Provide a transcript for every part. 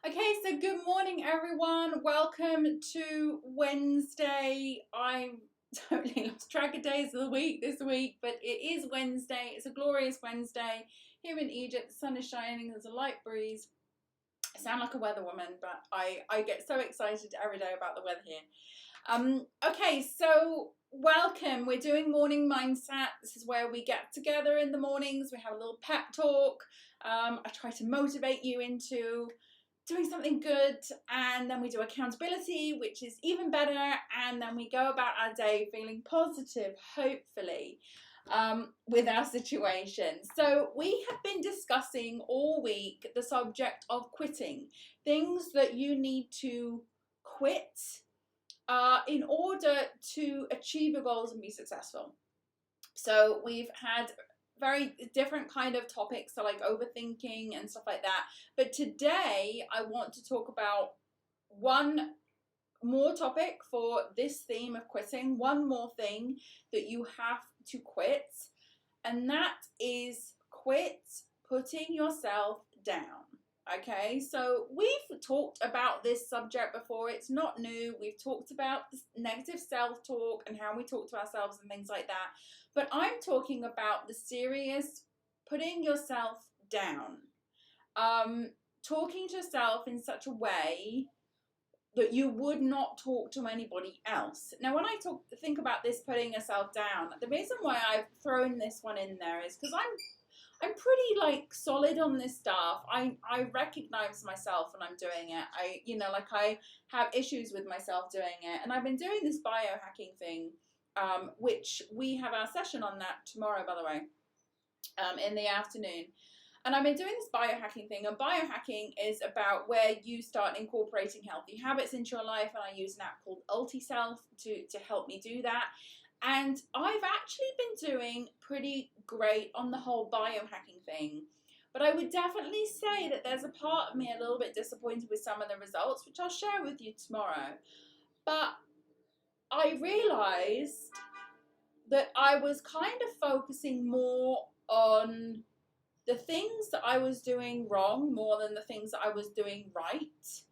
Okay, so good morning, everyone. Welcome to Wednesday. I totally lost track of days of the week this week, but it is Wednesday. It's a glorious Wednesday here in Egypt. The sun is shining. There's a light breeze. I sound like a weather woman, but I get so excited every day about the weather here. Okay, so welcome. We're doing morning mindset. This is where we get together in the mornings. We have a little pep talk. I try to motivate you into doing something good, and then we do accountability, which is even better, and then we go about our day feeling positive, hopefully, with our situation. So we have been discussing all week the subject of quitting, things that you need to quit in order to achieve your goals and be successful. So we've had very different kind of topics, so like overthinking and stuff like that. But today I want to talk about one more topic for this theme of quitting, one more thing that you have to quit, and that is quit putting yourself down. Okay, so we've talked about this subject before. It's not new. We've talked about negative self-talk and how we talk to ourselves and things like that. But I'm talking about the serious putting yourself down. Talking to yourself in such a way that you would not talk to anybody else. Now, when I think about this putting yourself down, the reason why I've thrown this one in there is because I'm pretty solid on this stuff. I recognize myself when I'm doing it. I have issues with myself doing it, and I've been doing this biohacking thing, which we have our session on that tomorrow, by the way, in the afternoon. And I've been doing this biohacking thing, and biohacking is about where you start incorporating healthy habits into your life, and I use an app called UltiSelf to help me do that. And I've actually been doing pretty great on the whole biohacking thing. But I would definitely say that there's a part of me a little bit disappointed with some of the results, which I'll share with you tomorrow. But I realized that I was kind of focusing more on the things that I was doing wrong more than the things that I was doing right.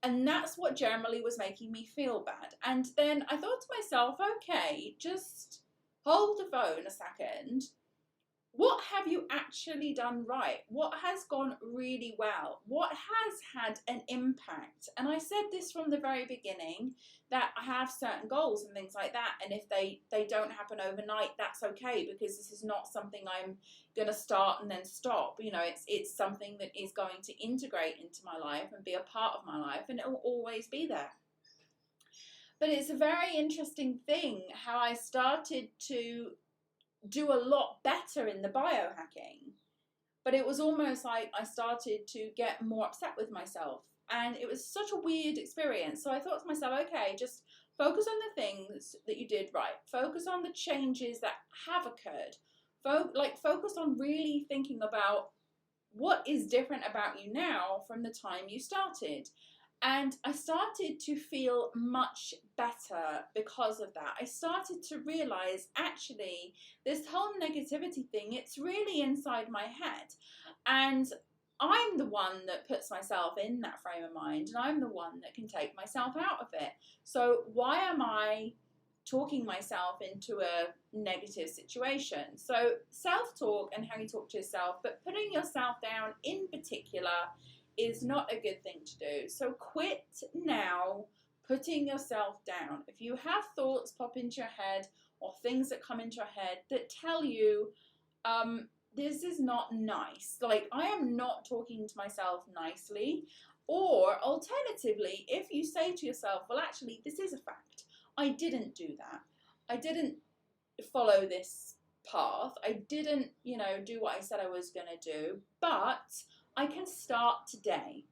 And that's what generally was making me feel bad. And then I thought to myself, okay, just hold the phone a second. What have you actually done right? What has gone really well? What has had an impact? And I said this from the very beginning, that I have certain goals and things like that. And if they don't happen overnight, that's okay, because this is not something I'm going to start and then stop. It's something that is going to integrate into my life and be a part of my life, and it will always be there. But it's a very interesting thing how I started to do a lot better in the biohacking, but it was almost like I started to get more upset with myself, and it was such a weird experience. So I thought to myself, okay, just focus on the things that you did right, focus on the changes that have occurred, focus on really thinking about what is different about you now from the time you started. And I started to feel much better because of that. I started to realize, actually, this whole negativity thing, it's really inside my head. And I'm the one that puts myself in that frame of mind, and I'm the one that can take myself out of it. So why am I talking myself into a negative situation? So self-talk and how you talk to yourself, but putting yourself down in particular is not a good thing to do. So quit now putting yourself down. If you have thoughts pop into your head or things that come into your head that tell you this is not nice, like I am not talking to myself nicely, or alternatively, if you say to yourself, well, actually, this is a fact, I didn't do that, I didn't follow this path, I didn't do what I said I was going to do, but I can start today.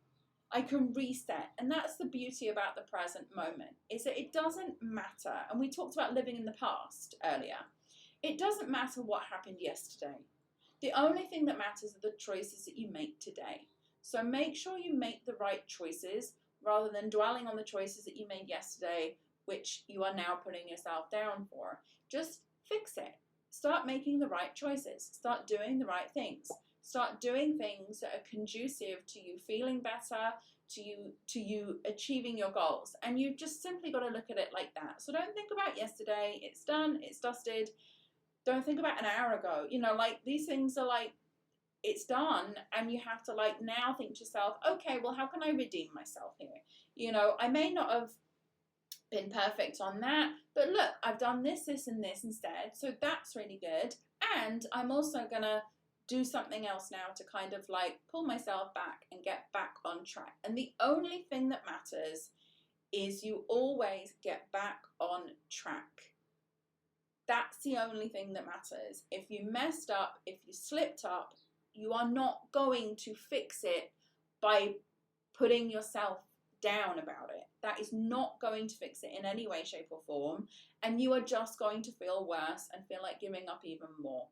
I can reset. And that's the beauty about the present moment, is that it doesn't matter. And we talked about living in the past earlier. It doesn't matter what happened yesterday. The only thing that matters are the choices that you make today. So make sure you make the right choices rather than dwelling on the choices that you made yesterday, which you are now putting yourself down for. Just fix it. Start making the right choices. Start doing the right things. start doing things that are conducive to you feeling better, to you achieving your goals. And you've just simply got to look at it like that. So don't think about yesterday. It's done, it's dusted. Don't think about an hour ago. You know, like these things are like, it's done, and you have to like now think to yourself, okay, well, how can I redeem myself here? You know, I may not have been perfect on that, but look, I've done this, this, and this instead, so that's really good. And I'm also gonna do something else now to kind of like pull myself back and get back on track. And the only thing that matters is you always get back on track. That's the only thing that matters. If you messed up, if you slipped up, you are not going to fix it by putting yourself down about it. That is not going to fix it in any way, shape, or form. And you are just going to feel worse and feel like giving up even more.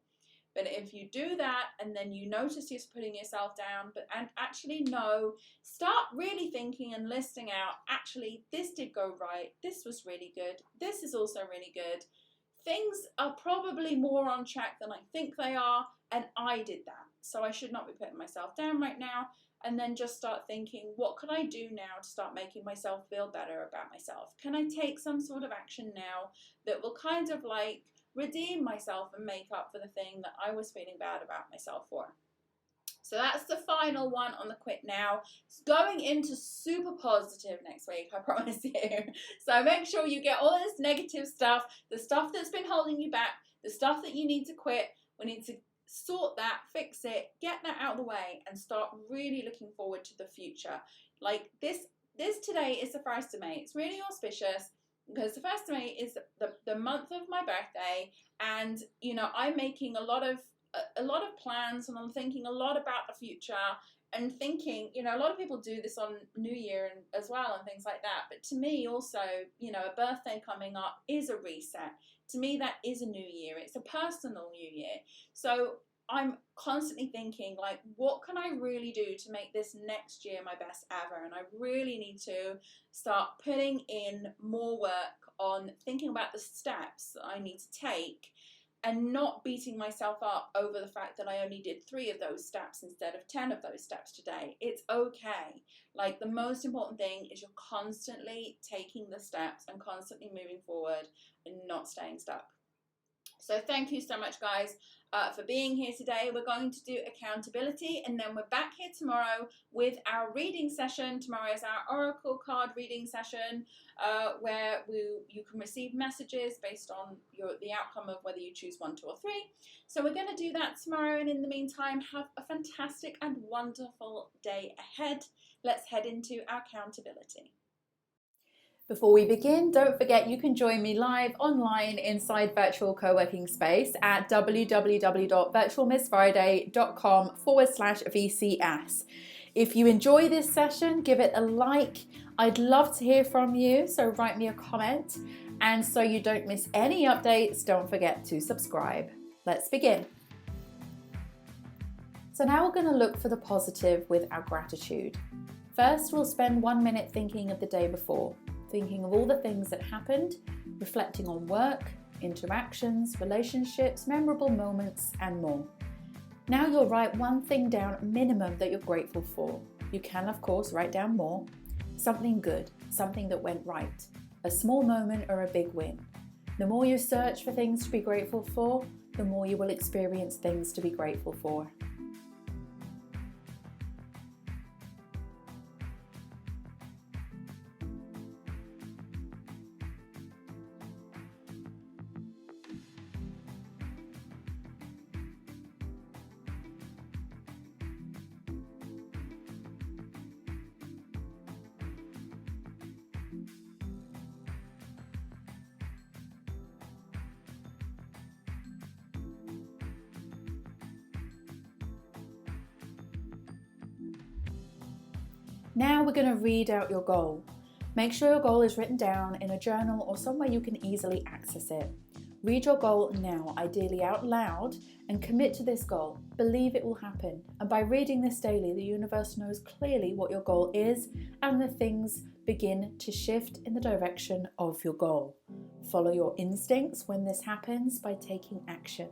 But if you do that and then you notice you're putting yourself down, and actually no, start really thinking and listing out, actually, this did go right. This was really good. This is also really good. Things are probably more on track than I think they are, and I did that. So I should not be putting myself down right now. And then just start thinking, what can I do now to start making myself feel better about myself? Can I take some sort of action now that will kind of like redeem myself and make up for the thing that I was feeling bad about myself for? So that's the final one on the quit now. It's going into super positive next week, I promise you. So make sure you get all this negative stuff, the stuff that's been holding you back, the stuff that you need to quit. We need to sort that, fix it, get that out of the way, and start really looking forward to the future. Like this today is the 1st of May. It's really auspicious because the 1st of May is the month of my birthday, and you know, I'm making a lot of plans, and I'm thinking a lot about the future, and thinking, you know, a lot of people do this on New Year and as well and things like that. But to me also, you know, a birthday coming up is a reset. To me, that is a new year. It's a personal new year. So I'm constantly thinking, like, what can I really do to make this next year my best ever? And I really need to start putting in more work on thinking about the steps that I need to take, and not beating myself up over the fact that I only did 3 of those steps instead of 10 of those steps today. It's okay. Like, the most important thing is you're constantly taking the steps and constantly moving forward and not staying stuck. So thank you so much, guys, for being here today. We're going to do accountability, and then we're back here tomorrow with our reading session. Tomorrow is our oracle card reading session, where you can receive messages based on the outcome of whether you choose 1, 2, or 3. So we're going to do that tomorrow, and in the meantime, have a fantastic and wonderful day ahead. Let's head into our accountability. Before we begin, don't forget you can join me live online inside Virtual Co-working Space at www.virtualmissfriday.com/VCS. If you enjoy this session, give it a like. I'd love to hear from you, so write me a comment. And so you don't miss any updates, don't forget to subscribe. Let's begin. So now we're going to look for the positive with our gratitude. First, we'll spend 1 minute thinking of the day before. Thinking of all the things that happened, reflecting on work, interactions, relationships, memorable moments, and more. Now you'll write one thing down minimum that you're grateful for. You can, of course, write down more. Something good, something that went right, a small moment or a big win. The more you search for things to be grateful for, the more you will experience things to be grateful for. Now we're going to read out your goal. Make sure your goal is written down in a journal or somewhere you can easily access it. Read your goal now, ideally out loud, and commit to this goal. Believe it will happen. And by reading this daily, the universe knows clearly what your goal is, and the things begin to shift in the direction of your goal. Follow your instincts when this happens by taking action.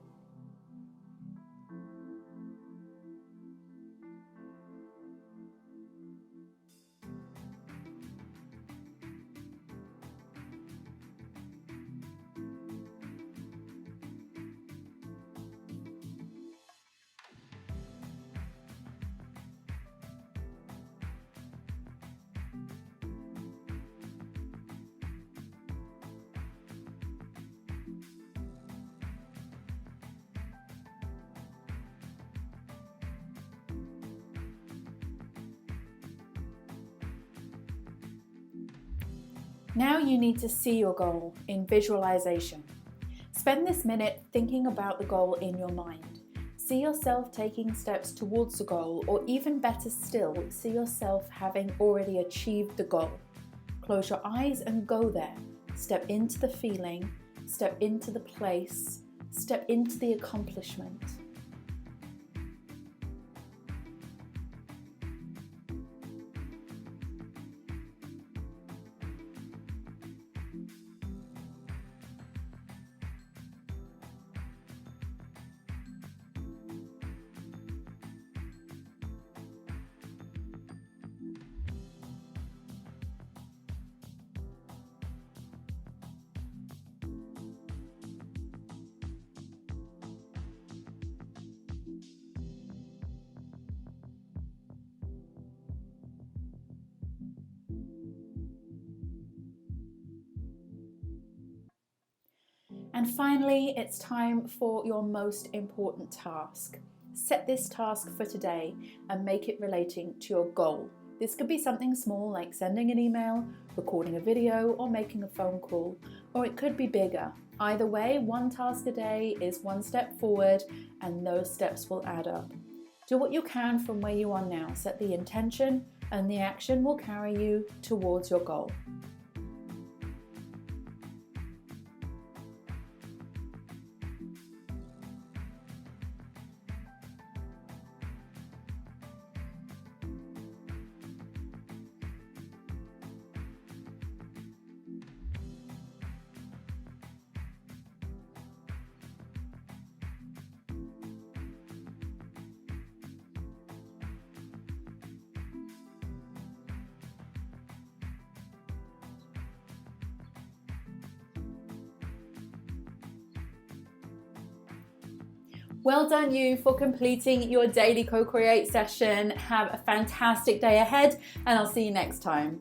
Now you need to see your goal in visualization. Spend this minute thinking about the goal in your mind. See yourself taking steps towards the goal, or even better still, see yourself having already achieved the goal. Close your eyes and go there. Step into the feeling, step into the place, step into the accomplishment. And finally, it's time for your most important task. Set this task for today and make it relating to your goal. This could be something small like sending an email, recording a video, or making a phone call, or it could be bigger. Either way, one task a day is one step forward, and those steps will add up. Do what you can from where you are now. Set the intention, and the action will carry you towards your goal. Well done you for completing your daily co-create session. Have a fantastic day ahead, and I'll see you next time.